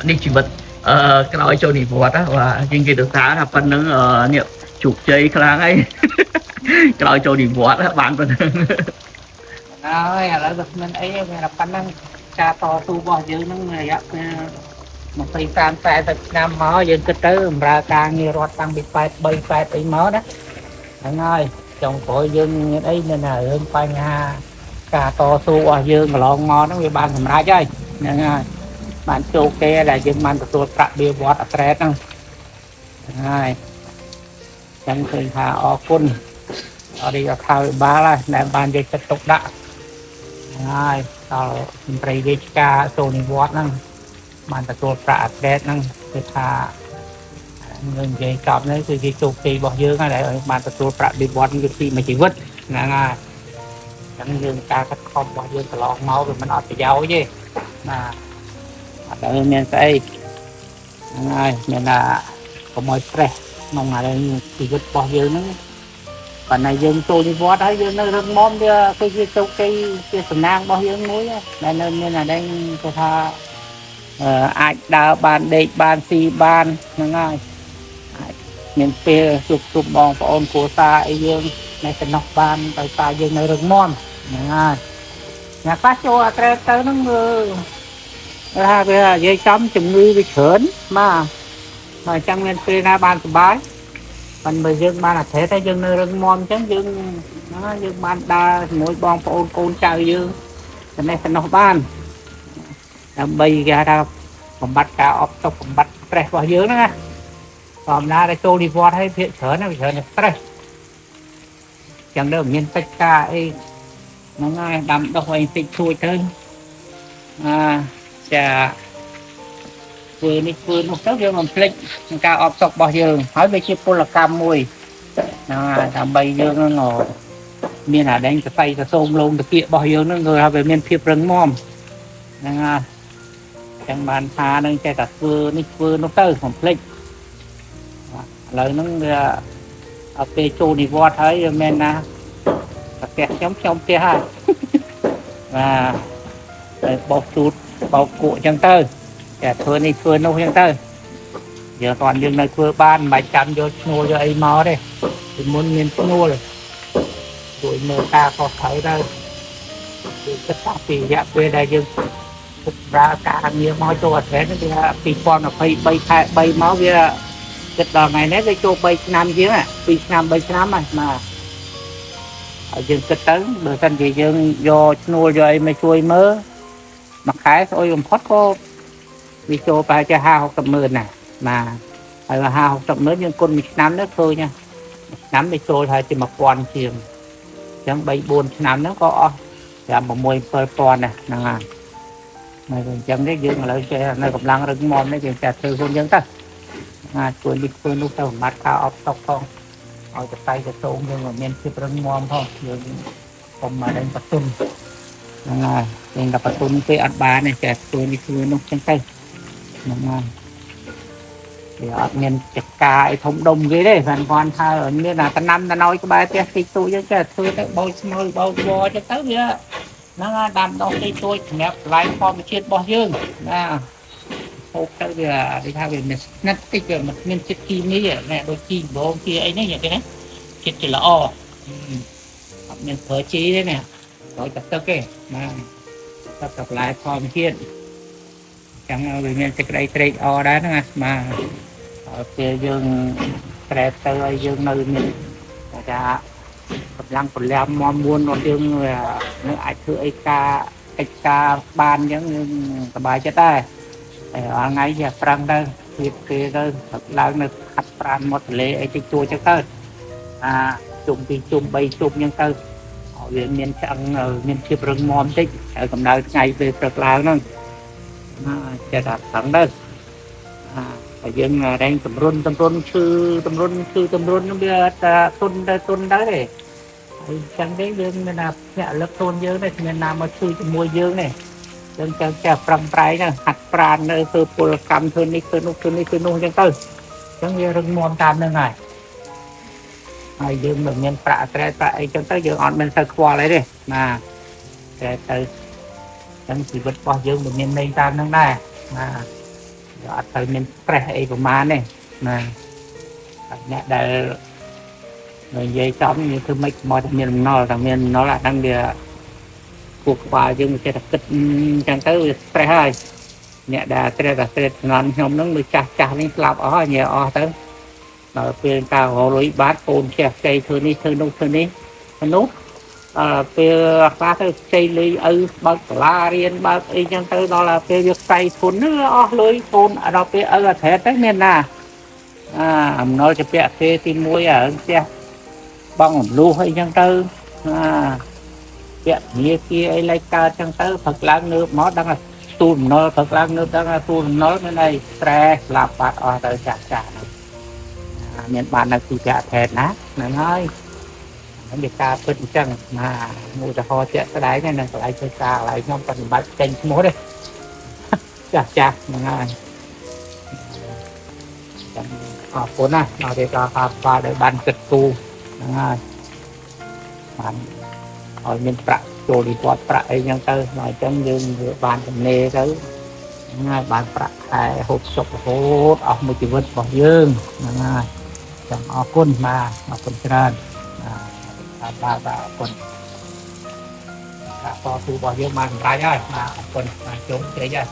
នេះជីវិតក្រោយចូលនិវត្តន៍បាទជាងគេទៅសារថាប៉ុណ្្នឹងនេះជោគជ័យខ្លាំងហើយក្រោយចូលនិវត្តន៍បានប៉ុណ្្នឹងហើយឥឡូវមិនអីទេតែប៉ុណ្ណឹងការតស៊ូរបស់យើងហ្នឹងរយៈពេល20-30-40ឆ្នាំមកយើងគិតទៅបម្រើការងាររដ្ឋតាំងពី83 អីមកណាហ្នឹងហើយចុងក្រោយយើងមានអីនៅណារឿងបញ្ហាការតស៊ូរបស់យើងកន្លងមកហ្នឹងវាបានសម្រេចហើយហ្នឹងហើយបានជោគជ័យដែលយើងបានទទួលប្រាក់បៀវត្សអត្រេតហ្នឹងហើយចឹងឃើញថាអរគុណអរិយខាវិបាលដែលបានយកចិត្តទុកដាក់ហើយដល់មន្ត្រីរាជការចូលនិវត្តន៍ហ្នឹងបានទទួលប្រាក់អត្រេតហ្នឹងគឺថាយើងនិយាយចប់នេះគឺជាជោគជ័យរបស់យើងហើយដែលបានទទួលប្រាក់បៀវត្សន៍ពីមួយជីវិតហ្នឹងហើយចឹងយើងការខិតខំរបស់យើងកន្លងមកវាមិនអត់ប្រយោជន៍ទេណាអត់ដែលមានស្អីហ្នឹងហើយមានថាកុំឲ្យ stress ក្នុងជីវិតរបស់យើងហ្នឹងប៉ុន្តែយើងចូលនិវត្តន៍ហើយយើងនៅរឹងមាំវាគឺជាជោគជ័យជាសំណាងរបស់យើងមួយដែលនៅមានអានេះគេថាអាចដើរបានដេកបានស៊ីបានហ្នឹងហើយអាចមានពេលជួបជុំបងប្អូនគ្រួសារអីយើងនៅសំណោះបានដោយសារយើងនៅរឹងមាំហ្នឹងហើយអ្នកខ្លះចូលអត្រេតទៅហ្នឹងថាវានិយាយចំជំងឺវាច្រើនបាទអញ្ចឹងមានពេលណាបានសុបាយប៉ុន្តែយើងបានអត្រេតតែយើងនៅរឹងមាំអញ្ចឹងយើងបានដើរជាមួយបងប្អូនកូនចៅយើងសំណោះបានដើម្បីគេថាបំបត្តិការអបទុកបំបត្តិ stress របស់យើងហ្នឹងណាធម្មតាតែចូលនិវត្តន៍ឲ្យភាគច្រើនវាច្រើន stress ចឹងដល់មានកិច្ចការអីហ្នឹងហើយដាំដុះអីតិចជួយទៅចាធ្វើនេះធ្វើនោះទៅយើងមិនភ្លេចការអបទុករបស់យើងហើយវាជាពលកម្មមួយហ្នឹងហើយដើម្បីយើងហ្នឹងមានអាដែងសរសៃសរសោមលងតាគៀករបស់យើងហ្នឹងគឺថាវាមានភាពរឹងមាំហ្នឹងហើយចឹងបានថានឹងចេះតែធ្វើនេះធ្វើនោះទៅកុំភ្លេចឥឡូវហ្នឹងវាពេលចូលនិវត្តន៍ហើយមិនមែនណាប្រទេសខ្ញុំផ្ទះហើយបាទបោកជូតបោកគក់ចឹងទៅតែធ្វើនេះធ្វើនោះចឹងទៅយើងអត់យើងនៅធ្វើបានមិនបាច់ចាំយកឈ្នួលយកអីមកទេពីមុនមានឈ្នួលជួយមើលការខុសត្រូវទៅគឺគិតថាពីរយៈពេលដែលយើងប្រើការងារមកចូលអត្រេតវា2023ខែ3មកវាគិតដល់ថ្ងៃនេះវាចូល3ឆ្នាំជាង2ឆ្នាំ3ឆ្នាំហើយបាទហើយយើងគិតទៅបើសិនជាយើងយកឈ្នួលយកអីមកជួយមើលមួយខែស្អុយបំផុតក៏វាចូលប្រហែលជា50-60 ម៉ឺនណាបាទហើយ50-60 ម៉ឺនយើងគុណមួយឆ្នាំទៅឃើញឆ្នាំវាចូលហើយជា1000ជាងអញ្ចឹង3-4ឆ្នាំហ្នឹងក៏អស់5-6-7,000ហ្នឹងហើយហើយអញ្ចឹងនេះយើងឥឡូវចេះនៅកម្លាំងរឹងមាំនេះយើងចេះធ្វើខ្លួនយើងទៅធ្វើនេះធ្វើនោះទៅបំបត្តិការអបទុកផងឲ្យទៅទៅសូមយើងមានភាពរឹងមាំផងយើងកុំមកដល់បតុនហ្នឹងហើយយើងដល់បតុនពេលអត់បានទេចេះធ្វើនេះធ្វើនោះចឹងទៅហ្នឹងហើយវាអត់មានចការអីធំដុំគេទេគាត់ថាមានតែតំណាំតំណយក្បែរផ្ទះទីទូយើងចេះធ្វើទៅបោចស្មៅបោចវល់ចឹងទៅវាហ្នឹងហើយដាំដុះទីទួយសម្រាប់កន្លែងធម្មជាតិរបស់យើងណាហូបទៅវាគេថាវាមានស្និតតិចវាមិនមានជាតិគីមីណាដូចជីដំបងជាអីហ្នឹងយ៉ាងគេណាចិត្តជាល្អអត់មានប្រើជីទេណាដោយតែទឹកទេណាទឹកកន្លែងធម្មជាតិចឹងវាមានសេចក្តីត្រេកអរដែរហ្នឹងបាទពេលយើងត្រែតទៅឲ្យយើងនៅមានថាកម្លាំងពលំមមួនរបស់យើងនៅអាចធ្វើអីកិច្ចការបានអញ្ចឹងយើងសប្បាយចិត្តដែរតែថ្ងៃជាប្រឹងទៅទៀតគេទៅឡើងនៅខាត់ប្រានមាត់ទន្លេអីតិចតួចចឹងទៅជុំ2ជុំ3ជុំអញ្ចឹងទៅវាមានឆ្អឹងមានភាពរឹងមាំតិចហើយកម្ដៅថ្ងៃពេលព្រឹកឡើងហ្នឹងចេះតែប្រឹងទៅហើយយើងរែងតម្រុនឈឺតម្រុនហ្នឹងវាតែទុនទៅហើយអញ្ចឹងទេយើងមានថាភ្នាក់លឹកខ្លួនយើងនេះមានណាមកជួយជាមួយយើងនេះយើងចេះប្រឹងប្រែងទៅហាត់ប្រាណនៅធ្វើពលកម្មធ្វើនេះធ្វើនោះអញ្ចឹងទៅអញ្ចឹងវារឹងមាំតាមហ្នឹងហើយយើងមិនមានប្រាក់អត្រេតប្រាក់អីចឹងទៅយើងអត់មានសូវខ្វល់អីទេបាទតែទៅចឹងជីវិតរបស់យើងមិនមានន័យតាមហ្នឹងដែរបាទ អត់ទៅមាន stress អីប្រហែលទេណាអ្នកដែលនិយាយចំនិយាយធ្វើម៉េចមកតែមានអំណុលតែមានអំណុលអាហ្នឹងវាគួរក្បាលយើងមិនចេះតែគិតអញ្ចឹងទៅវា stress ហើយអ្នកដែល stress ជំនាន់ខ្ញុំហ្នឹងដូចចាស់នេះស្លាប់អស់ញ៉ែអស់ទៅដល់ពេលការរលុយបាត់កូនចេះចៃធ្វើនេះធ្វើនោះនោះពេលខ្លះទៅចៃលុយឪបើកសាលារៀនបើកអីចឹងទៅដល់ពេលវាខ្សែធនអស់លុយកូនដល់ពេលឪអាត្រែតទៅមានណាអំណុលជាពាក់គេទី1ឲ្យផ្ទះបងរំលោះអីចឹងទៅពាក់ធនាគារអីលេខកើតចឹងទៅផឹកឡើងនើបមកដឹងថាទូលអំណុលផឹកឡើងនើបដឹងថាទូលអំណុលមានអី stress ស្លាប់បាត់អស់ទៅចាស់ហ្នឹងមានបាននៅទីពាក់ថែតណាហ្នឹងហើយវាការពិតអញ្ចឹងមួយឧទាហរណ៍ជាក់ស្ដែងហ្នឹងកន្លែងធ្វើការកន្លែងខ្ញុំបប្រតិបត្តិចេញឈ្មោះទេចាស់ហ្នឹងហើយអរគុណណាដល់ពេលការផ្ដល់បានគិតគូរហ្នឹងហើយបានឲ្យមានប្រាក់ចូលពីគាត់ប្រាក់អីចឹងទៅដល់អញ្ចឹងយើងវាបានចំណេរទៅហ្នឹងហើយបានប្រាក់ខែហូបចុករហូតអស់មួយជីវិតរបស់យើងហ្នឹងហើយចឹងអរគុណបាទអរគុណច្រើនបាទអរគុណការតស៊ូរបស់យើងបានសម្រេចហើយបាទអរគុណបាទជុំជ្រេចហើយ